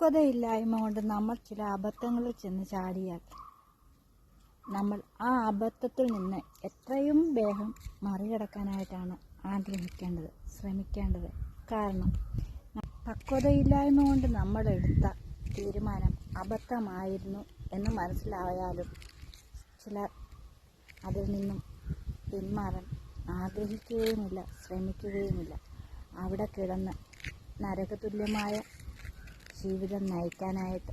പക്വതയില്ലായ്മ കൊണ്ട് നമ്മൾ ചില അബദ്ധങ്ങളിൽ ചെന്ന് ചാടിയാൽ നമ്മൾ ആ അബദ്ധത്തിൽ നിന്ന് എത്രയും വേഗം മറികടക്കാനായിട്ടാണ് ആഗ്രഹിക്കേണ്ടത്, ശ്രമിക്കേണ്ടത്. കാരണം പക്വതയില്ലായ്മ കൊണ്ട് നമ്മളെടുത്ത തീരുമാനം അബദ്ധമായിരുന്നു എന്ന് മനസ്സിലായാലും ചിലർ അതിൽ നിന്നും പിന്മാറാൻ ആഗ്രഹിക്കുകയുമില്ല, ശ്രമിക്കുകയുമില്ല. അവിടെ കിടന്ന് നരകതുല്യമായ ജീവിതം നയിക്കാനായിട്ട്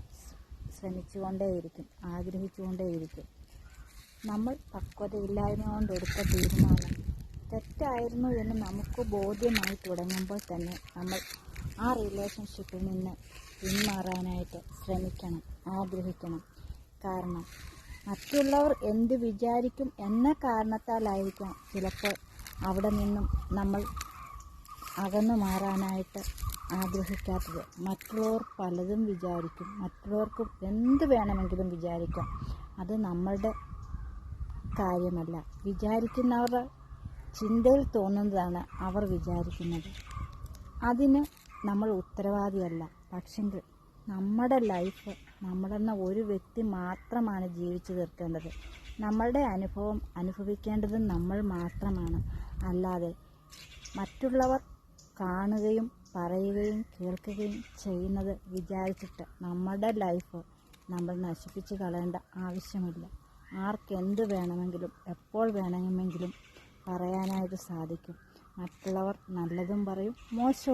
ശ്രമിച്ചുകൊണ്ടേയിരിക്കും, ആഗ്രഹിച്ചുകൊണ്ടേയിരിക്കും. നമ്മൾ പക്വതയില്ലായ്മ കൊണ്ടെടുത്ത തീരുമാനം തെറ്റായിരുന്നു എന്ന് നമുക്ക് ബോധ്യമായി തുടങ്ങുമ്പോൾ തന്നെ നമ്മൾ ആ റിലേഷൻഷിപ്പിൽ നിന്ന് പിന്മാറാനായിട്ട് ശ്രമിക്കണം, ആഗ്രഹിക്കണം. കാരണം മറ്റുള്ളവർ എന്ത് വിചാരിക്കും എന്ന കാരണത്താലായിരിക്കാം ചിലപ്പോൾ അവിടെ നിന്നും നമ്മൾ അകന്നു മാറാനായിട്ട് ആഗ്രഹിക്കാത്തത്. മറ്റുള്ളവർ പലതും വിചാരിക്കും, മറ്റുള്ളവർക്ക് എന്ത് വേണമെങ്കിലും വിചാരിക്കാം. അത് നമ്മളുടെ കാര്യമല്ല. വിചാരിക്കുന്നവരുടെ ചിന്തയിൽ തോന്നുന്നതാണ് അവർ വിചാരിക്കുന്നത്. അതിന് നമ്മൾ ഉത്തരവാദിയല്ല. പക്ഷെങ്കിൽ നമ്മുടെ ലൈഫ് നമ്മളെന്ന ഒരു വ്യക്തി മാത്രമാണ് ജീവിച്ചു തീർക്കേണ്ടത്. നമ്മളുടെ അനുഭവം അനുഭവിക്കേണ്ടത് നമ്മൾ മാത്രമാണ്. അല്ലാതെ മറ്റുള്ളവർ കാണുകയും പറയുകയും കേൾക്കുകയും ചെയ്യുന്നത് വിചാരിച്ചിട്ട് നമ്മുടെ ലൈഫ് നമ്മൾ നശിപ്പിച്ച് കളയേണ്ട ആവശ്യമില്ല. ആർക്കെന്ത് വേണമെങ്കിലും എപ്പോൾ വേണമെങ്കിലും പറയാനായിട്ട് സാധിക്കും. മറ്റുള്ളവർ നല്ലതും പറയും, മോശവും